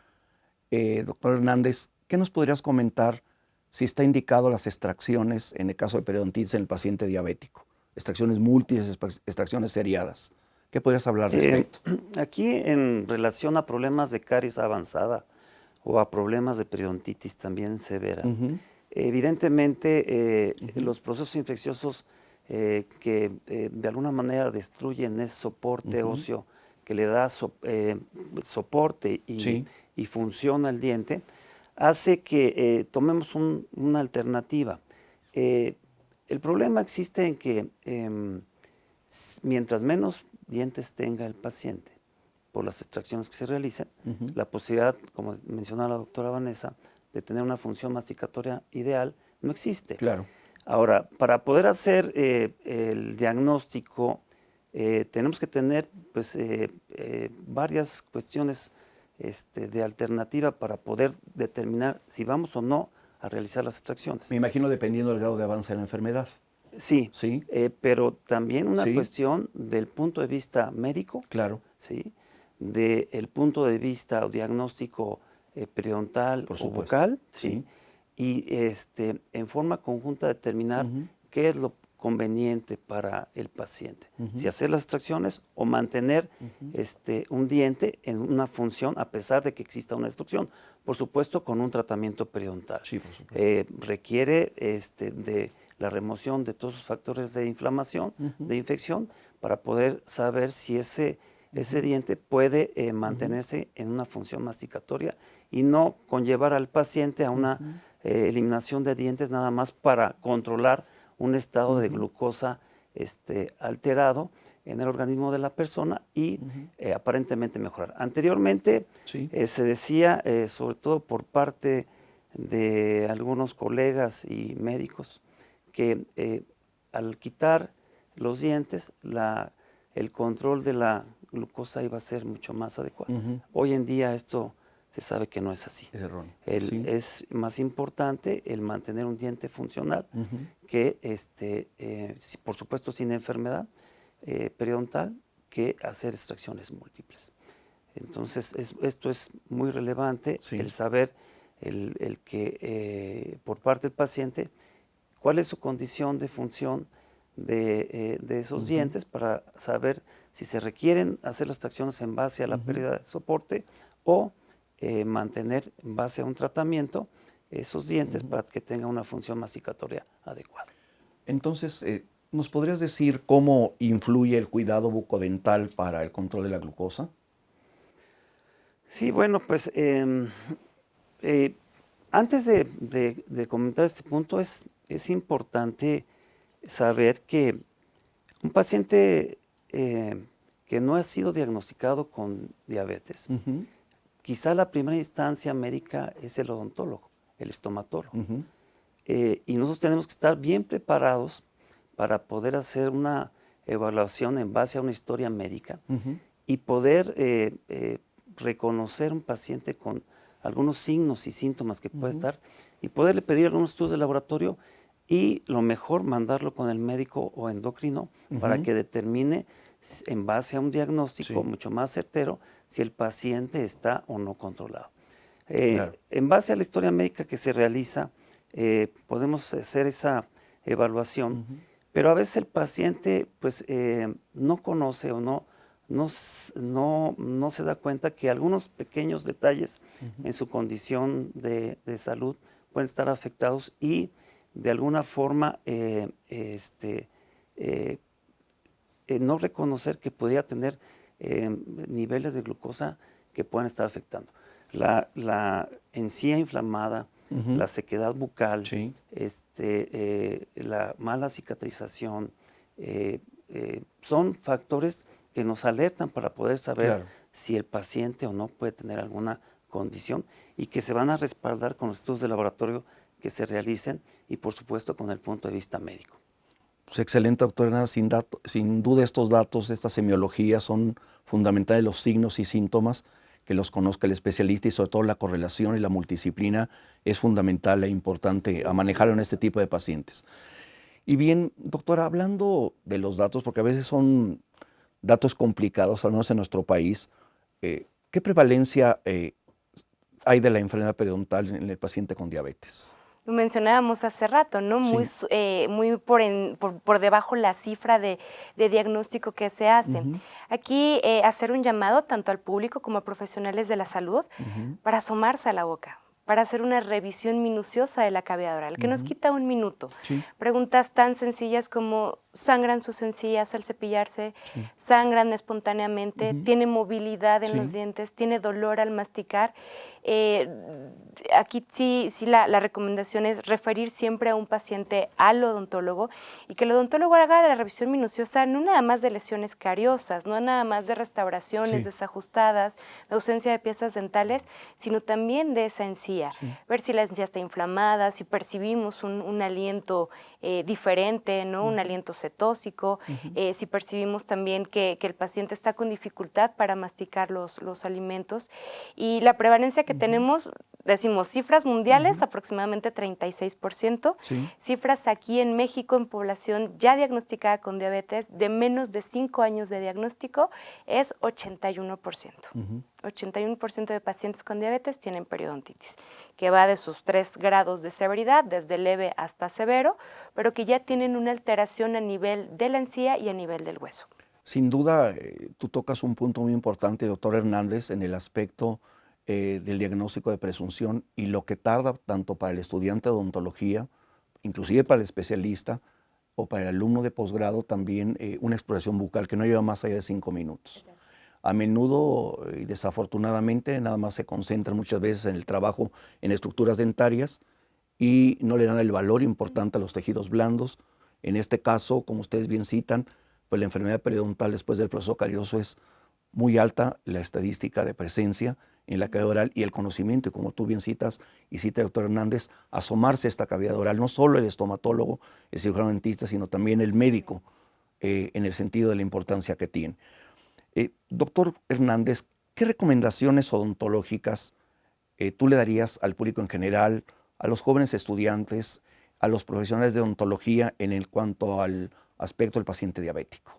Hernández, ¿qué nos podrías comentar si está indicado las extracciones en el caso de periodontitis en el paciente diabético? Extracciones múltiples, extracciones seriadas. ¿Qué podrías hablar al respecto? Aquí en relación a problemas de caries avanzada o a problemas de periodontitis también severa, evidentemente los procesos infecciosos que de alguna manera destruyen ese soporte óseo que le da soporte y funciona el diente, hace que tomemos una alternativa. El problema existe en que mientras menos dientes tenga el paciente por las extracciones que se realicen, la posibilidad, como mencionaba la doctora Vanessa, de tener una función masticatoria ideal no existe. Claro. Ahora, para poder hacer el diagnóstico, tenemos que tener pues, varias cuestiones de alternativa para poder determinar si vamos o no a realizar las extracciones. Me imagino dependiendo del grado de avance de la enfermedad. Sí, sí. Pero también una cuestión del punto de vista médico, claro, ¿sí? Del punto de vista o diagnóstico periodontal o bucal, ¿sí? Y en forma conjunta determinar qué es lo conveniente para el paciente. Si hacer las extracciones o mantener un diente en una función a pesar de que exista una destrucción. Por supuesto, con un tratamiento periodontal. Sí, por supuesto. Requiere de la remoción de todos los factores de inflamación, de infección, para poder saber si ese ese diente puede mantenerse en una función masticatoria y no conllevar al paciente a una eliminación de dientes nada más para controlar un estado de glucosa alterado en el organismo de la persona y aparentemente mejorar. Anteriormente se decía, sobre todo por parte de algunos colegas y médicos, que al quitar los dientes, el control de la glucosa iba a ser mucho más adecuado. Hoy en día esto se sabe que no es así. Es erróneo. Es más importante el mantener un diente funcional que, por supuesto, sin enfermedad periodontal, que hacer extracciones múltiples. Entonces, esto es muy relevante, el saber el que por parte del paciente cuál es su condición de función de esos dientes para saber si se requieren hacer las extracciones en base a la pérdida de soporte o mantener en base a un tratamiento esos dientes para que tenga una función masticatoria adecuada. Entonces, ¿nos podrías decir cómo influye el cuidado bucodental para el control de la glucosa? Sí, bueno, pues antes de comentar este punto es importante saber que un paciente que no ha sido diagnosticado con diabetes, quizá la primera instancia médica es el odontólogo, el estomatólogo. Y nosotros tenemos que estar bien preparados para poder hacer una evaluación en base a una historia médica y poder reconocer un paciente con algunos signos y síntomas que puede estar y poderle pedir algunos estudios de laboratorio y lo mejor mandarlo con el médico o endocrino para que determine en base a un diagnóstico mucho más certero si el paciente está o no controlado. En base a la historia médica que se realiza, podemos hacer esa evaluación, pero a veces el paciente pues, no conoce o no se da cuenta que algunos pequeños detalles en su condición de salud pueden estar afectados y de alguna forma no reconocer que podría tener niveles de glucosa que puedan estar afectando. La encía inflamada, la sequedad bucal, la mala cicatrización, son factores que nos alertan para poder saber si el paciente o no puede tener alguna condición y que se van a respaldar con los estudios de laboratorio que se realicen y por supuesto con el punto de vista médico. Pues excelente, doctor Hernández. Sin duda estos datos, esta semiología son fundamentales, los signos y síntomas, que los conozca el especialista y sobre todo la correlación y la multidisciplina es fundamental e importante a manejarlo en este tipo de pacientes. Y bien, doctora, hablando de los datos, porque a veces son datos complicados, al menos en nuestro país, ¿qué prevalencia hay de la enfermedad periodontal en el paciente con diabetes? Lo mencionábamos hace rato, ¿no? Muy por debajo la cifra de diagnóstico que se hace. Aquí hacer un llamado tanto al público como a profesionales de la salud para asomarse a la boca, para hacer una revisión minuciosa de la cavidad oral, que nos quita un minuto. Preguntas tan sencillas como ¿sangran sus encías al cepillarse? ¿Sangran espontáneamente? ¿Tiene movilidad en los dientes? ¿Tiene dolor al masticar? Aquí sí la recomendación es referir siempre a un paciente al odontólogo y que el odontólogo haga la revisión minuciosa no nada más de lesiones cariosas, no nada más de restauraciones desajustadas, de ausencia de piezas dentales, sino también de esa encía. Ver si la encía está inflamada, si percibimos un aliento diferente, ¿no? Un aliento cetósico, si percibimos también que el paciente está con dificultad para masticar los alimentos. Y la prevalencia que tenemos, decimos cifras mundiales, aproximadamente 36%, cifras aquí en México en población ya diagnosticada con diabetes de menos de 5 años de diagnóstico es 81%. 81% de pacientes con diabetes tienen periodontitis, que va de sus 3 grados de severidad, desde leve hasta severo, pero que ya tienen una alteración a nivel de la encía y a nivel del hueso. Sin duda, tú tocas un punto muy importante, doctor Hernández, en el aspecto del diagnóstico de presunción y lo que tarda tanto para el estudiante de odontología, inclusive para el especialista o para el alumno de posgrado también una exploración bucal que no lleva más allá de 5 minutos. a menudo y desafortunadamente nada más se concentran muchas veces en el trabajo en estructuras dentarias y no le dan el valor importante a los tejidos blandos. En este caso, como ustedes bien citan, pues la enfermedad periodontal después del proceso carioso es muy alta, la estadística de presencia en la cavidad oral y el conocimiento, y como tú bien citas y cita el doctor Hernández, asomarse a esta cavidad oral, no solo el estomatólogo, el cirujano dentista, sino también el médico, en el sentido de la importancia que tiene. Doctor Hernández, ¿qué recomendaciones odontológicas tú le darías al público en general, a los jóvenes estudiantes, a los profesionales de odontología en cuanto al aspecto del paciente diabético?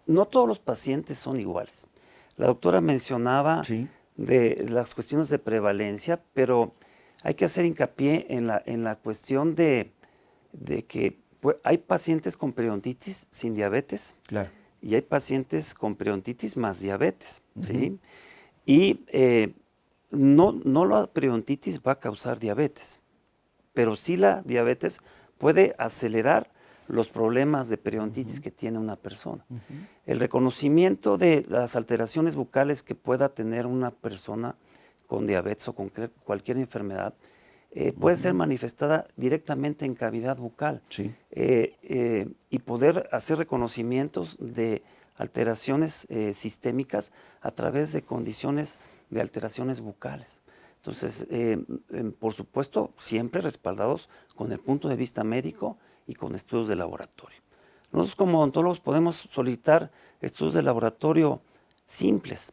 No todos los pacientes son iguales. La doctora mencionaba Sí. de las cuestiones de prevalencia, pero hay que hacer hincapié en la cuestión de que hay pacientes con periodontitis sin diabetes, Claro. y hay pacientes con periodontitis más diabetes, ¿sí? Y no la periodontitis va a causar diabetes, pero sí la diabetes puede acelerar los problemas de periodontitis que tiene una persona. El reconocimiento de las alteraciones bucales que pueda tener una persona con diabetes o con cualquier enfermedad puede ser manifestada directamente en cavidad bucal. Sí. Y poder hacer reconocimientos de alteraciones sistémicas a través de condiciones de alteraciones bucales. Entonces, por supuesto, siempre respaldados con el punto de vista médico y con estudios de laboratorio. Nosotros como odontólogos podemos solicitar estudios de laboratorio simples,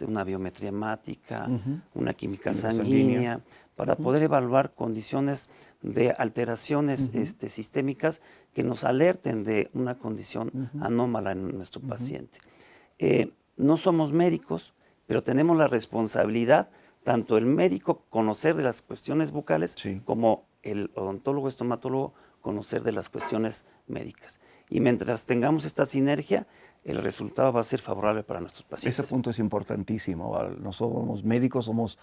una biometría hemática, una química sanguínea, para poder evaluar condiciones de alteraciones sistémicas que nos alerten de una condición anómala en nuestro paciente. No somos médicos, pero tenemos la responsabilidad, tanto el médico conocer de las cuestiones bucales, Sí. como el odontólogo, estomatólogo, conocer de las cuestiones médicas. Y mientras tengamos esta sinergia, el resultado va a ser favorable para nuestros pacientes. Ese punto es importantísimo. No somos médicos, somos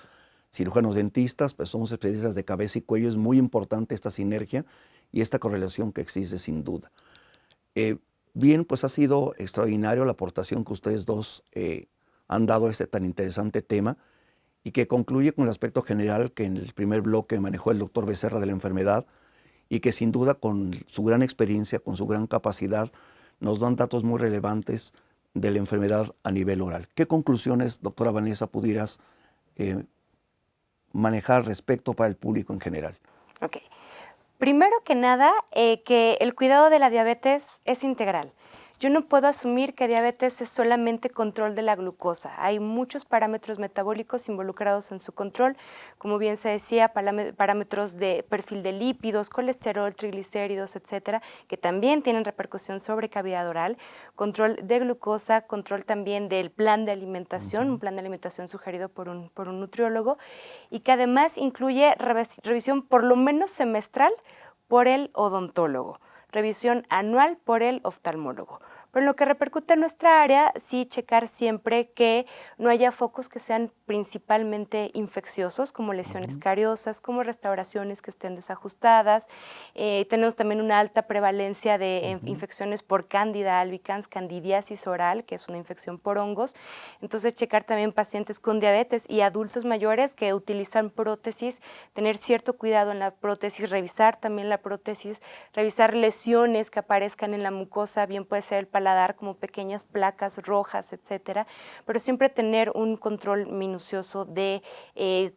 cirujanos dentistas, pero somos especialistas de cabeza y cuello. Es muy importante esta sinergia y esta correlación que existe sin duda. Bien, pues ha sido extraordinario la aportación que ustedes dos han dado a este tan interesante tema y que concluye con el aspecto general que en el primer bloque manejó el doctor Becerra de la enfermedad y que sin duda con su gran experiencia, con su gran capacidad, nos dan datos muy relevantes de la enfermedad a nivel oral. ¿Qué conclusiones, doctora Vanessa, pudieras manejar al respecto para el público en general? Ok. Primero que nada, que el cuidado de la diabetes es integral. Yo no puedo asumir que diabetes es solamente control de la glucosa. Hay muchos parámetros metabólicos involucrados en su control, como bien se decía, parámetros de perfil de lípidos, colesterol, triglicéridos, etcétera, que también tienen repercusión sobre cavidad oral, control de glucosa, control también del plan de alimentación, un plan de alimentación sugerido por un nutriólogo, y que además incluye revisión por lo menos semestral por el odontólogo, revisión anual por el oftalmólogo. Pero en lo que repercute en nuestra área, sí checar siempre que no haya focos que sean principalmente infecciosos, como lesiones cariosas, como restauraciones que estén desajustadas. Tenemos también una alta prevalencia de infecciones por Candida albicans, candidiasis oral, que es una infección por hongos. Entonces, checar también pacientes con diabetes y adultos mayores que utilizan prótesis, tener cierto cuidado en la prótesis, revisar también la prótesis, revisar lesiones que aparezcan en la mucosa, bien puede ser el paladar como pequeñas placas rojas, etcétera, pero siempre tener un control minucioso de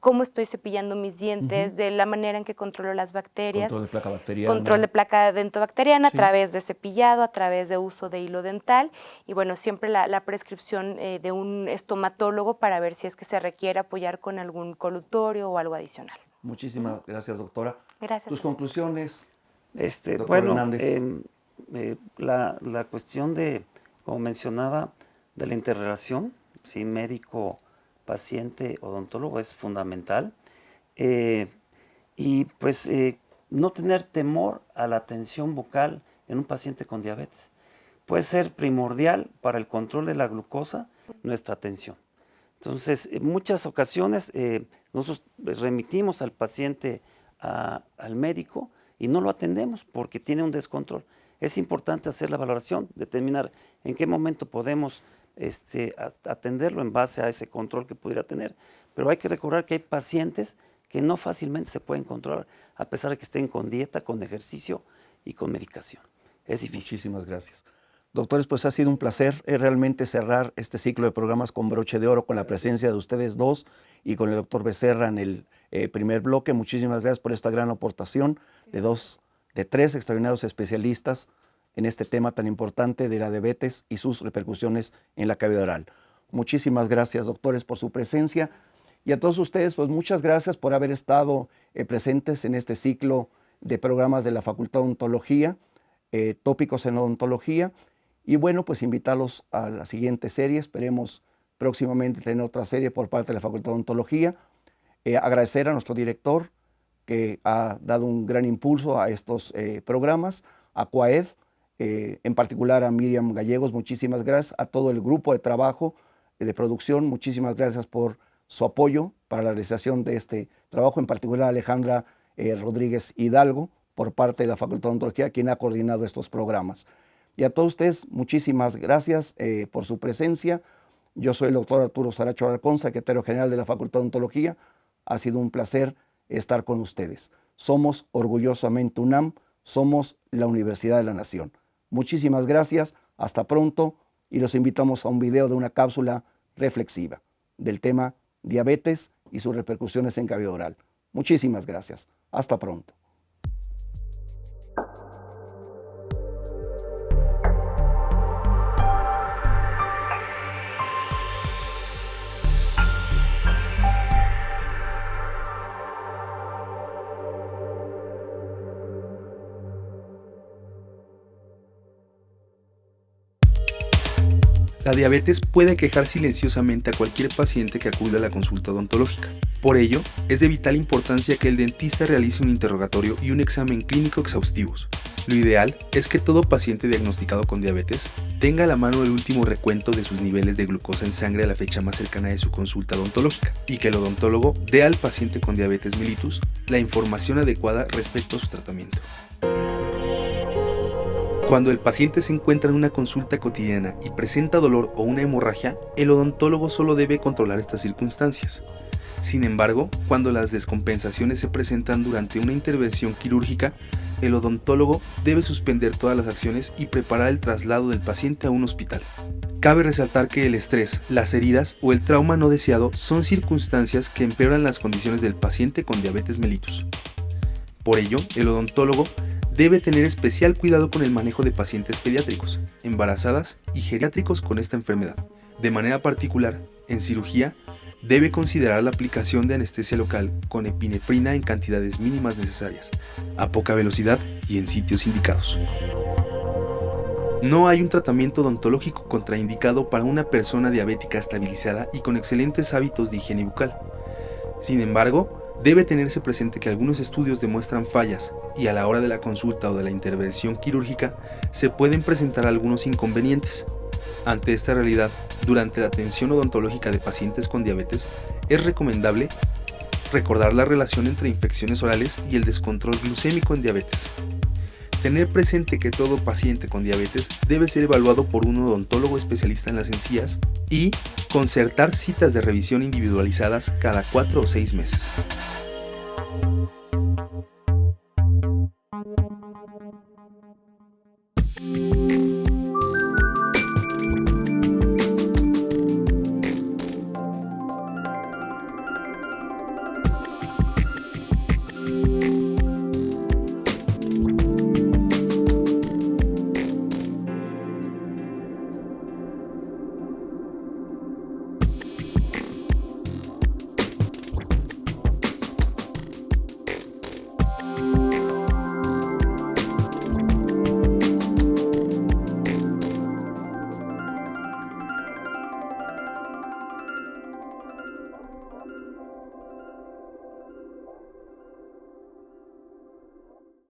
cómo estoy cepillando mis dientes, de la manera en que controlo las bacterias. Control de placa bacteriana. Control de placa dentobacteriana, Sí. a través de cepillado, a través de uso de hilo dental y bueno, siempre la prescripción de un estomatólogo para ver si es que se requiere apoyar con algún colutorio o algo adicional. Muchísimas gracias, doctora. Gracias. Tus conclusiones, doctor Bueno, Hernández. la cuestión de, como mencionaba, de la interrelación, ¿sí? Médico, paciente, odontólogo es fundamental. Y pues no tener temor a la atención bucal en un paciente con diabetes. Puede ser primordial para el control de la glucosa nuestra atención. Entonces, en muchas ocasiones nosotros remitimos al paciente al médico y no lo atendemos porque tiene un descontrol. es importante hacer la valoración, determinar en qué momento podemos atenderlo en base a ese control que pudiera tener. Pero hay que recordar que hay pacientes que no fácilmente se pueden controlar, a pesar de que estén con dieta, con ejercicio y con medicación. Es difícil. Muchísimas gracias. Doctores, pues ha sido un placer realmente cerrar este ciclo de programas con broche de oro, con la presencia de ustedes dos y con el doctor Becerra en el primer bloque. Muchísimas gracias por esta gran aportación de tres extraordinarios especialistas en este tema tan importante de la diabetes y sus repercusiones en la cavidad oral. Muchísimas gracias, doctores, por su presencia. Y a todos ustedes, pues muchas gracias por haber estado presentes en este ciclo de programas de la Facultad de Odontología, tópicos en odontología. Y bueno, pues invitarlos a la siguiente serie. Esperemos próximamente tener otra serie por parte de la Facultad de Odontología. Agradecer a nuestro director que ha dado un gran impulso a estos programas, a CUAED, en particular a Miriam Gallegos, muchísimas gracias, a todo el grupo de trabajo de producción, muchísimas gracias por su apoyo para la realización de este trabajo, en particular a Alejandra Rodríguez Hidalgo, por parte de la Facultad de Odontología, quien ha coordinado estos programas. Y a todos ustedes, muchísimas gracias por su presencia. Yo soy el doctor Arturo Saracho Alarcón, secretario general de la Facultad de Odontología. Ha sido un placer estar con ustedes. Somos orgullosamente UNAM, somos la Universidad de la Nación. Muchísimas gracias, hasta pronto, y los invitamos a un video de una cápsula reflexiva del tema diabetes y sus repercusiones en cavidad oral. Muchísimas gracias. Hasta pronto. La diabetes puede quejar silenciosamente a cualquier paciente que acude a la consulta odontológica. Por ello, es de vital importancia que el dentista realice un interrogatorio y un examen clínico exhaustivos. Lo ideal es que todo paciente diagnosticado con diabetes tenga a la mano el último recuento de sus niveles de glucosa en sangre a la fecha más cercana de su consulta odontológica y que el odontólogo dé al paciente con diabetes mellitus la información adecuada respecto a su tratamiento. Cuando el paciente se encuentra en una consulta cotidiana y presenta dolor o una hemorragia, el odontólogo solo debe controlar estas circunstancias. Sin embargo, cuando las descompensaciones se presentan durante una intervención quirúrgica, el odontólogo debe suspender todas las acciones y preparar el traslado del paciente a un hospital. Cabe resaltar que el estrés, las heridas o el trauma no deseado son circunstancias que empeoran las condiciones del paciente con diabetes mellitus. Por ello, el odontólogo debe tener especial cuidado con el manejo de pacientes pediátricos, embarazadas y geriátricos con esta enfermedad. De manera particular, en cirugía, debe considerar la aplicación de anestesia local con epinefrina en cantidades mínimas necesarias, a poca velocidad y en sitios indicados. No hay un tratamiento odontológico contraindicado para una persona diabética estabilizada y con excelentes hábitos de higiene bucal. Sin embargo, debe tenerse presente que algunos estudios demuestran fallas y a la hora de la consulta o de la intervención quirúrgica se pueden presentar algunos inconvenientes. Ante esta realidad, durante la atención odontológica de pacientes con diabetes, es recomendable recordar la relación entre infecciones orales y el descontrol glucémico en diabetes. Tener presente que todo paciente con diabetes debe ser evaluado por un odontólogo especialista en las encías y concertar citas de revisión individualizadas cada 4 o 6 meses.